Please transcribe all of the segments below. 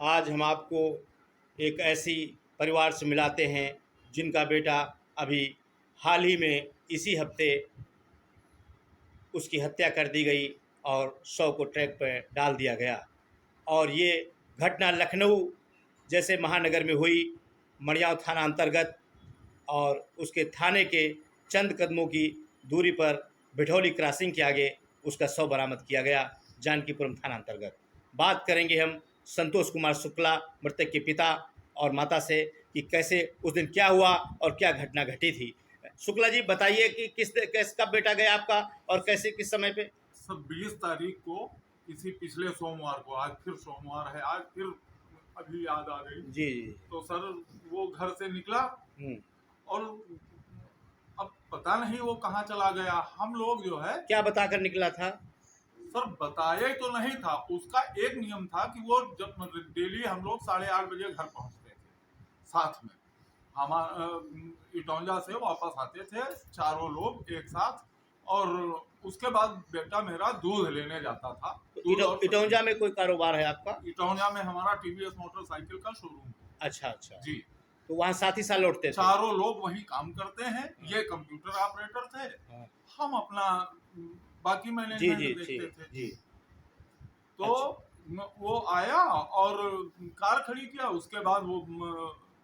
आज हम आपको एक ऐसी परिवार से मिलाते हैं जिनका बेटा अभी हाल ही में इसी हफ्ते उसकी हत्या कर दी गई और शव को ट्रैक पर डाल दिया गया। और ये घटना लखनऊ जैसे महानगर में हुई, मड़ियाँव थाना अंतर्गत, और उसके थाने के चंद कदमों की दूरी पर बिठौली क्रॉसिंग के आगे उसका शव बरामद किया गया, जानकीपुरम थाना अंतर्गत। बात करेंगे हम संतोष कुमार शुक्ला, मृतक के पिता और माता से, कि कैसे उस दिन क्या हुआ और क्या घटना घटी थी। शुक्ला जी, बताइए कि किस कब बेटा गया आपका और कैसे, किस समय पे? सर 20 तारीख को, इसी पिछले सोमवार को, आज फिर सोमवार है, आज फिर अभी याद आ गई। जी जी। तो सर वो घर से निकला हम्म। और अब पता नहीं वो कहाँ चला गया। हम लोग जो है, क्या बताकर निकला था? सर बताया ही तो नहीं था। उसका एक नियम था कि वो जब डेली हम लोग 8:30 बजे घर पहुंचते थे साथ में। हमारा इटौंजा से वापस आते थे चारों लोग एक साथ, और उसके बाद बेटा मेरा दूध लेने जाता था। दूध और इटौंजा में कोई कारोबार है आपका? इटौंजा में हमारा टीवीएस मोटरसाइकिल का शोरूम है। अच्छा अच्छा। जी। तो वहाँ साथ ही साथ लौटते थे? चारों लोग वहीं काम करते हैं। ये कंप्यूटर ऑपरेटर थे, हाँ। हम अपना बाकी जी मैनेजमेंट जी देखते थे। जी। तो वो आया और कार खड़ी किया, उसके बाद वो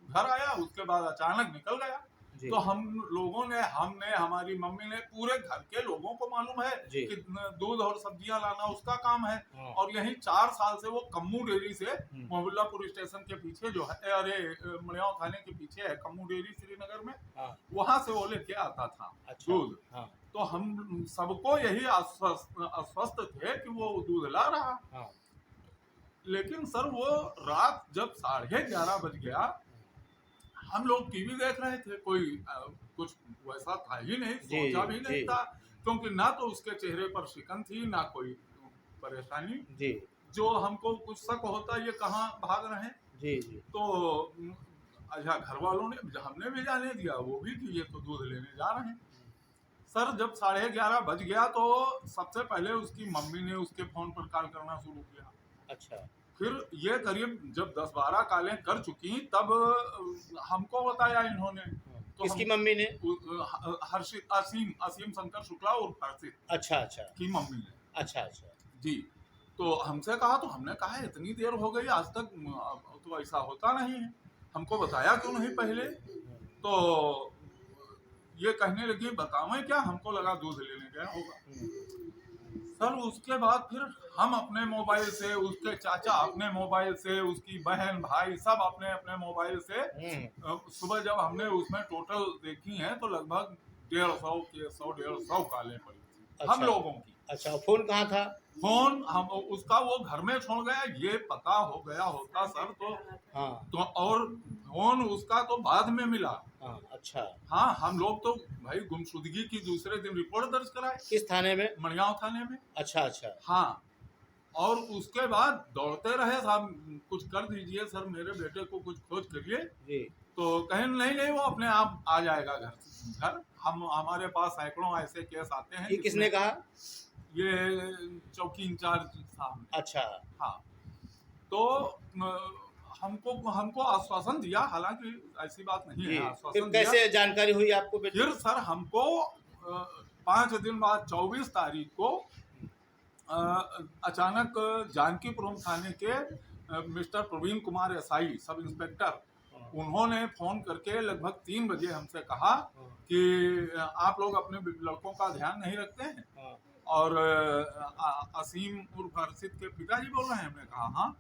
घर आया, उसके बाद अचानक निकल गया। जी तो हम लोगों ने, हमने, हमारी मम्मी ने, पूरे घर के लोगों को मालूम है जी। कि दूध और सब्जियां लाना उसका काम है। हाँ। और यही 4 साल से वो कम्मू डेयरी से, मोहब्बुल्लापुर स्टेशन के पीछे जो है, अरे मड़ियाव थाने के पीछे है कम्मू डेयरी श्रीनगर में, हाँ। वहां से वो लेके आता था अच्छा। दूध। हाँ। तो हम सबको यही आश्वस्त थे कि वो दूध ला रहा। हाँ। लेकिन सर वो रात जब 11:30 बज गया, हम लोग टीवी देख रहे थे, कोई कुछ वैसा था ही नहीं, जी सोचा भी नहीं जी था, क्योंकि ना तो उसके चेहरे पर शिकन थी, ना कोई परेशानी जी जो हमको कुछ शक होता ये कहाँ भाग रहे हैं। जी जी। तो अच्छा, घर वालों ने, हमने भी जाने दिया, वो भी कि ये तो दूध लेने जा रहे हैं। सर जब 11:30 बज गया तो सबसे पहले उसकी मम्मी ने उसके फोन पर कॉल करना शुरू किया। अच्छा। फिर ये करीब जब 10-12 कॉलें कर चुकी, तब हमको बताया इन्होंने। तो किसकी मम्मी ने? हर्षित, असीम शंकर शुक्ला और हर्षित अच्छा अच्छा। की मम्मी ने। अच्छा अच्छा। जी। तो हमसे कहा, तो हमने कहा इतनी देर हो गई, आज तक तो ऐसा होता नहीं है, हमको बताया क्यों नहीं पहले? तो ये कहने लगी बतावें क्या, हमको लगा दूध लेने गया होगा। सर उसके बाद फिर हम अपने मोबाइल से, उसके चाचा अपने मोबाइल से, उसकी बहन भाई सब अपने अपने मोबाइल से, सुबह जब हमने उसमें टोटल देखी हैं तो लगभग 150 कॉलें पड़ी थी। अच्छा। हम लोगों की। अच्छा, फोन कहाँ था? फोन हम उसका वो घर में छोड़ गया, ये पता हो गया होता सर तो। हाँ। तो और फोन उसका तो बाद में मिला। हाँ। अच्छा। हाँ, हम लोग तो भाई गुमशुदगी की दूसरे दिन रिपोर्ट दर्ज कराए। किस थाने में? मड़ियाव थाने में। अच्छा अच्छा। हाँ। और उसके बाद दौड़ते रहे, साहब कुछ कर दीजिए सर, मेरे बेटे को कुछ खोज करिए। जी। तो कहें नहीं नहीं, वो अपने आप आ जाएगा घर। हम, हमारे पास सैकड़ों ऐसे केस आते हैं। ये किसने कहा? ये चौकी इंचार्ज साहब ने। अच्छा। हाँ। तो हमको हमको आश्वासन दिया, हालांकि ऐसी बात नहीं है, फिर आश्वासन कैसे दिया। जानकारी हुई आपको बेटे? फिर सर हमको 5 दिन बाद 24 तारीख को अचानक जानकीपुरम थाने के mister Praveen Kumar SI sub inspector, उन्होंने फोन करके लगभग 3 बजे हमसे कहा कि आप लोग अपने लड़कों का ध्यान नहीं रखते हैं। और असीम उर्फ हर्षित के पिताजी बोल रहे हैं। हमने कहा हाँ।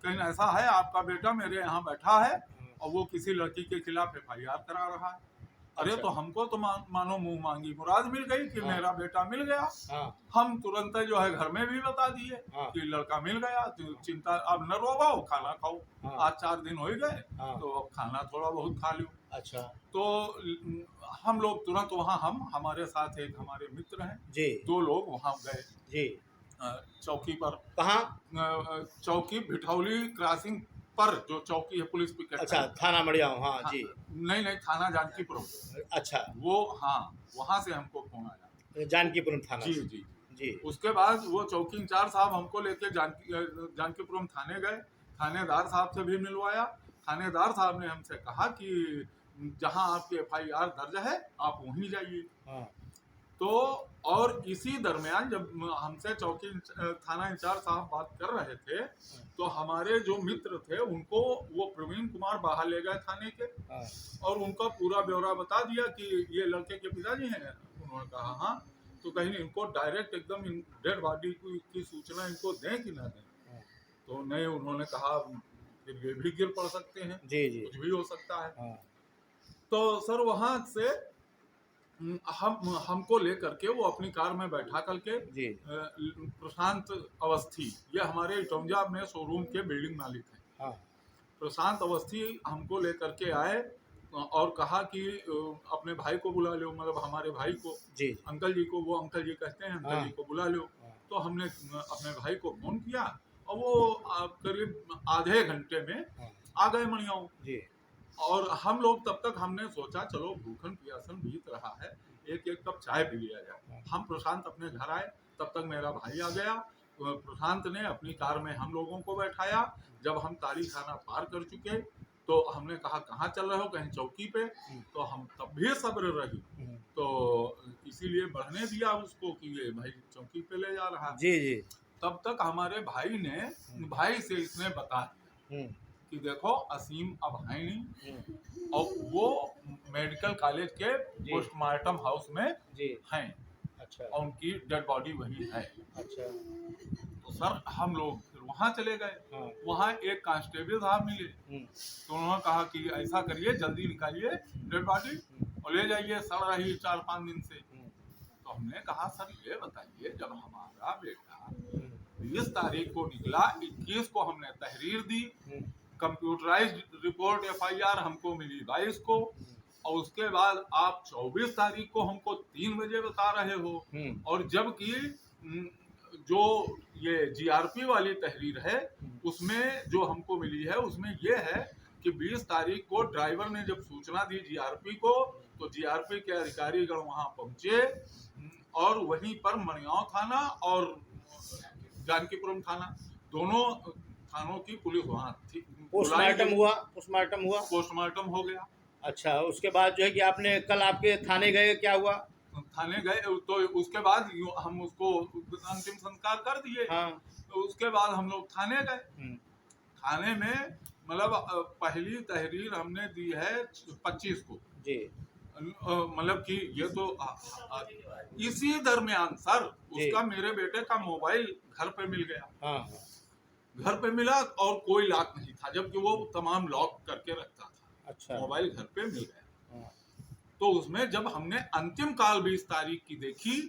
कहीं ऐसा है, आपका बेटा मेरे यहाँ बैठा है और वो किसी लड़की के खिलाफ FIR करा रहा है। अरे तो हमको तो मानो मुंह मांगी मुराद मिल गई कि मेरा बेटा मिल गया। हम तुरंत जो है घर में भी बता दिए कि लड़का मिल गया, तो चिंता अब न रोवाओ, खाना खाओ। आज 4 दिन हो ही गए, तो अब खाना थोड़ा बहुत खा लो। अच्छा। तो हम लोग तुरंत वहाँ, हम, हमारे साथ एक हमारे मित्र हैं जी। 2 लोग वहाँ गए। जी। चौकी पर। कहाँ? चौकी बिठौली क्रॉसिंग पर, जो चौकी है पुलिस पिकेट। अच्छा, थाना मड़ियाव। हाँ जी। नहीं नहीं, थाना जानकीपुरम। अच्छा। वो, हाँ, वहां से हमको फोन आया, जानकीपुरम थाना। जी जी जी। उसके बाद वो चौकी इंचार्ज साहब हमको लेके जानकीपुरम थाने गए। थानेदार साहब से भी मिलवाया। थानेदार साहब ने हमसे कहा कि जहां आपकी FIR दर्ज है आप वहीं जाइए। हाँ, तो और इसी दरमियान जब हमसे चौकी थाना इंचार्ज साहब बात कर रहे थे, तो हमारे जो मित्र थे उनको वो प्रवीण कुमार बाहर ले गए थाने के, हाँ, और उनका पूरा ब्यौरा बता दिया कि ये लड़के के पिताजी हैं। उन्होंने कहा हाँ। तो कहीं इनको डायरेक्ट एकदम डेड बॉडी की सूचना इनको दें कि ना दें। हाँ, तो नहीं, उन्होंने कहा फिर ये भी गिर पड़ सकते हैं, जी, जी, कुछ भी हो सकता है। हाँ, तो सर वहां से हम हमको लेकर के वो अपनी कार में बैठा करके जी, प्रशांत अवस्थी, ये हमारे इटौंजा में शोरूम के बिल्डिंग मालिक हैं, हाँ, प्रशांत अवस्थी हमको लेकर के आए और कहा कि अपने भाई को बुला लो, मतलब हमारे भाई को, जी, अंकल जी को, वो अंकल जी कहते हैं, अंकल हाँ, जी को बुला लो। हाँ, तो हमने अपने भाई को फोन किया और वो करीब आधे घंटे में हाँ, आ गए मणियाऊ। जी, और हम लोग तब तक हमने सोचा चलो भूखन प्यासन बीत रहा है, एक एक कप चाय पी लिया जाए। हम प्रशांत अपने घर आए, तब तक मेरा भाई आ गया। तो प्रशांत ने अपनी कार में हम लोगों को बैठाया। जब हम ताली खाना पार कर चुके तो हमने कहा कहाँ चल रहे हो, कहीं चौकी पे। तो हम तब भी सब्र रही, तो इसीलिए बढ़ने दिया उसको कि ये भाई चौकी पे ले जा रहा है। जी, जी, तब तक हमारे भाई ने, भाई से इसने बता दिया कि देखो असीम अब है नहीं, और वो मेडिकल कॉलेज के जी, पोस्टमार्टम हाउस में जी, हैं, अच्छा, और उनकी डेड बॉडी वही है। अच्छा, तो सर हम लोग फिर वहां चले गए। हाँ, वहां एक कांस्टेबल साहब मिले, तो उन्होंने कहा कि ऐसा करिए, जल्दी निकालिए डेड बॉडी और ले जाइए, सड़ रही 4-5 दिन से। तो हमने कहा सर ये बताइए, जब हमारा बेटा 20 तारीख को निकला, 21 को हमने तहरीर दी, कंप्यूटराइज्ड रिपोर्ट FIR हमको मिली 22 को, और उसके बाद आप 24 तारीख को हमको 3 बजे बता रहे हो। और जबकि जो ये GRP वाली तहरीर है उसमें जो हमको मिली है उसमें ये है कि 20 तारीख को ड्राइवर ने जब सूचना दी GRP को, तो GRP के अधिकारीगण वहां पहुंचे, और वहीं पर मणियाऊ थाना और जानकीपुरम थाना, दोनों थानों की पुलिस वहां थी। पोस्टमार्टम हुआ, पोस्टमार्टम हुआ, पोस्टमार्टम हो गया। अच्छा, उसके बाद जो है कि आपने कल आपके थाने गए, क्या हुआ? थाने गए तो उसके बाद हम उसको अंतिम संस्कार कर दिए। हाँ, तो उसके बाद हम लोग थाने गए। थाने में मतलब पहली तहरीर हमने दी है 25 को जी, मतलब कि ये तो इसी दरमियान सर जी, उसका मेरे बेटे का मोबाइल घर पे मिल गया। हाँ, हाँ, घर पे मिला और कोई लॉक नहीं था, जबकि वो तमाम लॉक करके रखता था। अच्छा, मोबाइल घर पे मिल गया। हाँ, तो उसमें जब हमने अंतिम काल 20 तारीख की देखी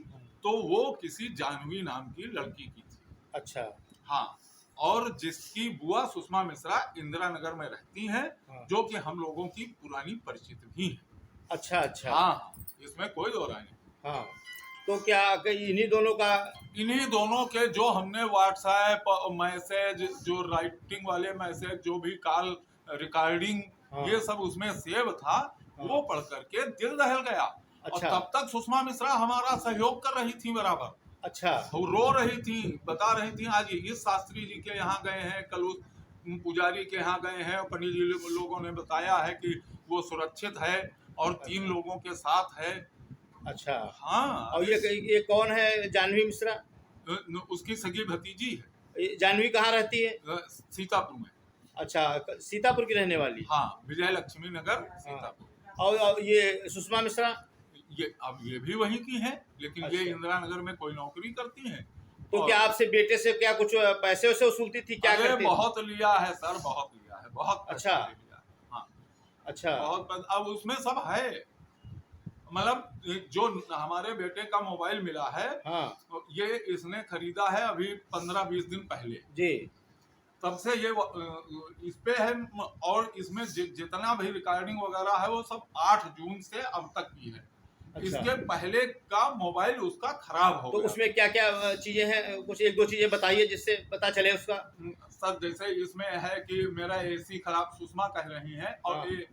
तो वो किसी जानवी नाम की लड़की की थी। अच्छा, हाँ, और जिसकी बुआ सुषमा मिश्रा इंदिरा नगर में रहती हैं, हाँ, जो कि हम लोगों की पुरानी परिचित भी है। अच्छा, अच्छा, हाँ, इसमें कोई दो राय नहीं। हाँ, तो क्या इन्हीं दोनों का? इन्हीं दोनों के जो हमने व्हाट्सएप मैसेज, जो राइटिंग वाले मैसेज, जो भी कॉल रिकॉर्डिंग, हाँ, ये सब उसमें सेव था, हाँ, वो पढ़ करके दिल दहल गया। अच्छा, और तब तक सुषमा मिश्रा हमारा सहयोग कर रही थी बराबर। अच्छा, वो रो रही थी, बता रही थी आज इस शास्त्री जी के यहाँ गए हैं, कल उस पुजारी के यहाँ गए हैं, पंडित जी लोगों ने बताया है कि वो सुरक्षित है और 3 लोगों के साथ है। अच्छा, हाँ, और ये कौन है जानवी मिश्रा? उसकी सगी भतीजी है। ये जानवी कहाँ रहती है? सीतापुर में। अच्छा, सीतापुर की रहने वाली? हाँ, विजय लक्ष्मी नगर सीतापुर। और ये सुषमा मिश्रा? ये अब ये भी वहीं की है, लेकिन ये अच्छा। इंदिरा नगर में कोई नौकरी करती हैं। तो क्या आपसे बेटे से क्या कुछ पैसे वैसे वसूलती थी, क्या अरे करती थी? बहुत लिया है सर, बहुत लिया है, बहुत पैसे अच्छा। लिया है। हाँ, अच्छा, बहुत। अब उसमें सब है, मतलब जो हमारे बेटे का मोबाइल मिला है, हाँ, ये इसने खरीदा है अभी 15-20 दिन पहले। जी, तब से ये इस पे है, और इसमें जितना भी रिकॉर्डिंग वगैरह है वो सब 8 जून से अब तक की है। अच्छा। इसके पहले का मोबाइल उसका खराब हो तो गया। उसमें क्या क्या चीजें हैं, कुछ एक दो चीजें बताइए जिससे पता चले उसका। सर जैसे इसमें है कि मेरा AC खराब, सुषमा कह रही है, और हाँ। ये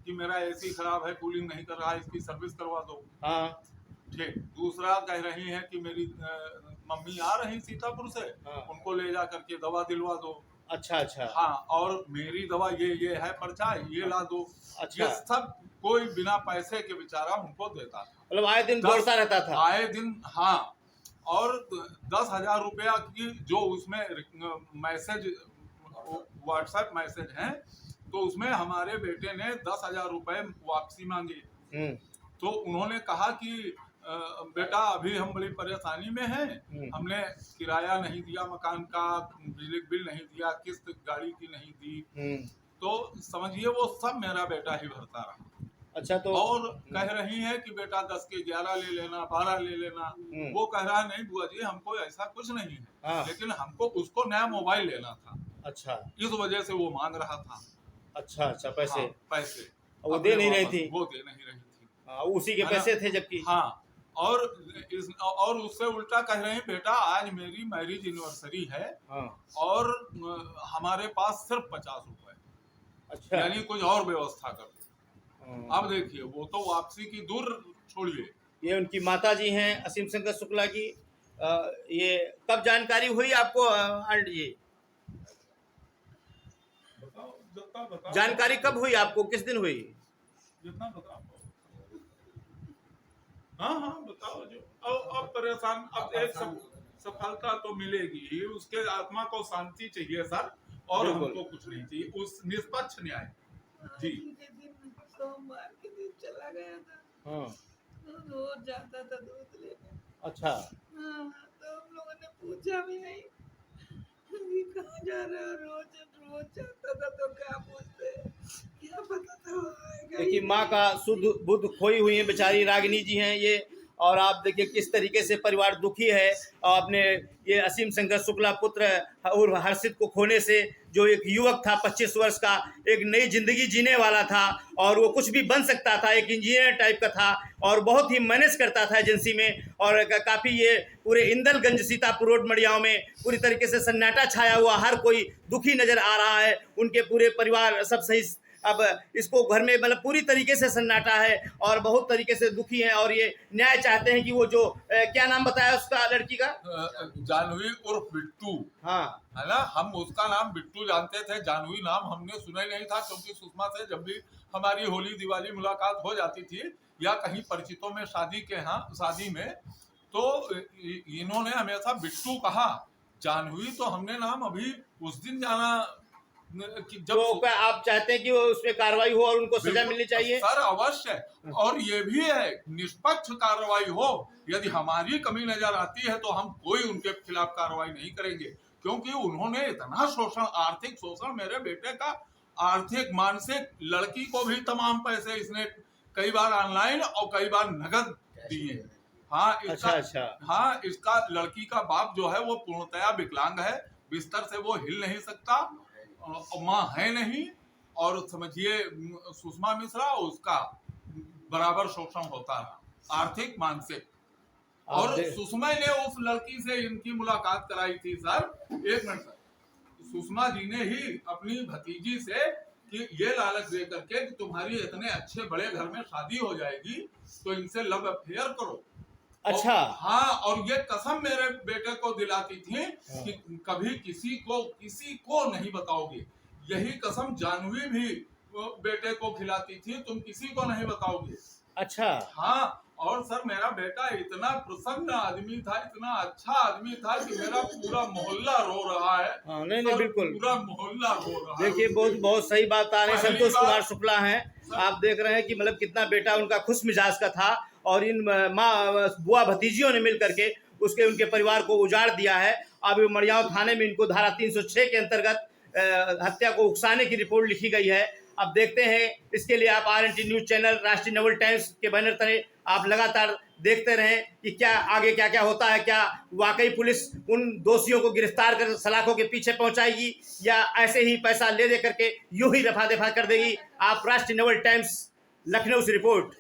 कि मेरा AC खराब है, कूलिंग नहीं कर रहा है, इसकी सर्विस करवा दो। हाँ, ठीक। दूसरा कह रही है कि मेरी मम्मी आ रही सीतापुर से, हाँ, उनको ले जा करके दवा दिलवा दो। अच्छा अच्छा हाँ, और मेरी दवा ये है पर्चा, ये ला दो। अच्छा। ये सब कोई बिना पैसे के बेचारा उनको देता था। मतलब आए दिन 10 दौड़ता रहता था। आए दिन, हाँ। और 10,000 रुपया की जो उसमें मैसेज, व्हाट्सएप मैसेज है, तो उसमें हमारे बेटे ने 10,000 रुपए वापसी मांगे। हम्म तो उन्होंने कहा कि बेटा अभी हम बड़ी परेशानी में हैं, हमने किराया नहीं दिया मकान का, बिजली बिल नहीं दिया, किस्त गाड़ी की नहीं दी। हम्म। तो समझिए वो सब मेरा बेटा ही भरता रहा। अच्छा तो और कह रही है कि बेटा 10 के 11 ले लेना, 12 ले लेना। वो कह रहा है नहीं बुआ जी, हमको ऐसा कुछ नहीं है, हाँ। लेकिन हमको उसको नया मोबाइल लेना था, अच्छा इस वजह से वो मांग रहा था। अच्छा अच्छा पैसे। हाँ, पैसे वो दे नहीं रही थी। वो दे नहीं रही थी। हाँ, उसी के है ना? पैसे थे जबकि। हाँ। और उससे उल्टा कह रहे हैं बेटा आज मेरी मैरिज एनिवर्सरी है, हाँ। और हमारे पास सिर्फ 50 रुपए, अच्छा। यानी कुछ और व्यवस्था कर दो। हाँ। अब देखिए वो तो वापसी की दूर छोड़िए। ये उनकी माता जी हैं असीम शंकर शुक्ला की। ये कब जानकारी हुई आपको आंट जी? बताओ जानकारी कब हुई आपको, किस दिन हुई? जितना बताओ। हाँ हाँ बताओ जो। अब परेशान, अब एक सफलता तो मिलेगी ही, उसके आत्मा को शांति चाहिए सर, और बिल्कुल। हमको कुछ नहीं चाहिए, उस निष्पक्ष न्याय। जी। सोमवार के दिन चला गया था, हाँ। तो रोज जाता था दूध लेने। अच्छा। हाँ, तो हम लोगों ने पूछा भी नहीं कि कहाँ जा रहे हो, रोज रोज जाता था तो क्या पूछते, क्या पता था वो आएगा ही देखिए माँ नहीं। का शुद्ध बुद्ध खोई हुई है बेचारी, रागिनी जी हैं ये। और आप देखिए किस तरीके से परिवार दुखी है। और अपने ये असीम शंकर शुक्ला पुत्र और हर्षित को खोने से, जो एक युवक था 25 वर्ष का, एक नई जिंदगी जीने वाला था, और वो कुछ भी बन सकता था, एक इंजीनियर टाइप का था, और बहुत ही मैनेज करता था एजेंसी में। और काफ़ी ये पूरे इंदलगंज सीतापुर रोड मड़ियाव में पूरी तरीके से सन्नाटा छाया हुआ, हर कोई दुखी नज़र आ रहा है। उनके पूरे परिवार सब सही, अब इसको घर में मतलब पूरी तरीके से सन्नाटा है और बहुत तरीके से दुखी हैं, और ये न्याय चाहते हैं कि वो जो क्या नाम बताया उसका लड़की का? जानवी उर्फ बिट्टू। हाँ। है ना, हम उसका नाम बिट्टू जानते थे, जानवी नाम हमने सुना ही नहीं था, क्योंकि सुषमा से जब भी हमारी होली दिवाली मुलाकात हो जाती थी, या कहीं परिचितों में शादी में, तो इन्होंने हमेशा बिट्टू कहा। जानवी तो हमने नाम अभी उस दिन जाना कि जब तो क्या आप चाहते हैं कि वो उस पर कार्रवाई हो और उनको सजा मिलनी चाहिए? सर अवश्य, और ये भी है निष्पक्ष कार्रवाई हो। यदि हमारी कमी नजर आती है तो हम कोई उनके खिलाफ कार्रवाई नहीं करेंगे, क्योंकि उन्होंने इतना शोषण, आर्थिक शोषण, मेरे बेटे का आर्थिक मानसिक, लड़की को भी तमाम पैसे इसने कई बार ऑनलाइन और कई बार नगद दिए। हाँ इसका अच्छा। हाँ, इसका लड़की का बाप जो है वो पूर्णतया विकलांग है, बिस्तर से वो हिल नहीं सकता, माँ है नहीं, और समझिए सुषमा मिश्रा उसका बराबर शोषण होता रहा, आर्थिक मानसिक। और सुषमा ने उस लड़की से इनकी मुलाकात कराई थी सर, एक मिनट सर, सुषमा जी ने ही अपनी भतीजी से कि ये लालच दे करके कि तुम्हारी इतने अच्छे बड़े घर में शादी हो जाएगी तो इनसे लव अफेयर करो। अच्छा। हाँ, और ये कसम मेरे बेटे को दिलाती थी कि कभी किसी को नहीं बताओगे। यही कसम जानवी भी बेटे को खिलाती थी, तुम किसी को नहीं बताओगे। अच्छा। हाँ, और सर मेरा बेटा इतना प्रसन्न आदमी था, इतना अच्छा आदमी था कि मेरा पूरा मोहल्ला रो रहा है। हाँ, नहीं बिल्कुल, पूरा मोहल्ला रो रहा है। देखिए बहुत सही बात आ रही है। संतोष कुमार शुक्ला हैं, आप देख रहे हैं कि मतलब कितना बेटा उनका खुश मिजाज का था, और इन माँ बुआ भतीजियों ने मिल करके उनके परिवार को उजाड़ दिया है। अब मड़ियाव थाने में इनको धारा 306 के अंतर्गत हत्या को उकसाने की रिपोर्ट लिखी गई है। अब देखते हैं, इसके लिए आप RNT न्यूज़ चैनल, राष्ट्रीय नवल टाइम्स के बैनर तले आप लगातार देखते रहें कि क्या आगे क्या होता है। क्या वाकई पुलिस उन दोषियों को गिरफ्तार कर सलाखों के पीछे पहुंचाएगी, या ऐसे ही पैसा ले दे करके यूं ही रफा दफा कर देगी? आप राष्ट्रीय नवल टाइम्स लखनऊ से रिपोर्ट।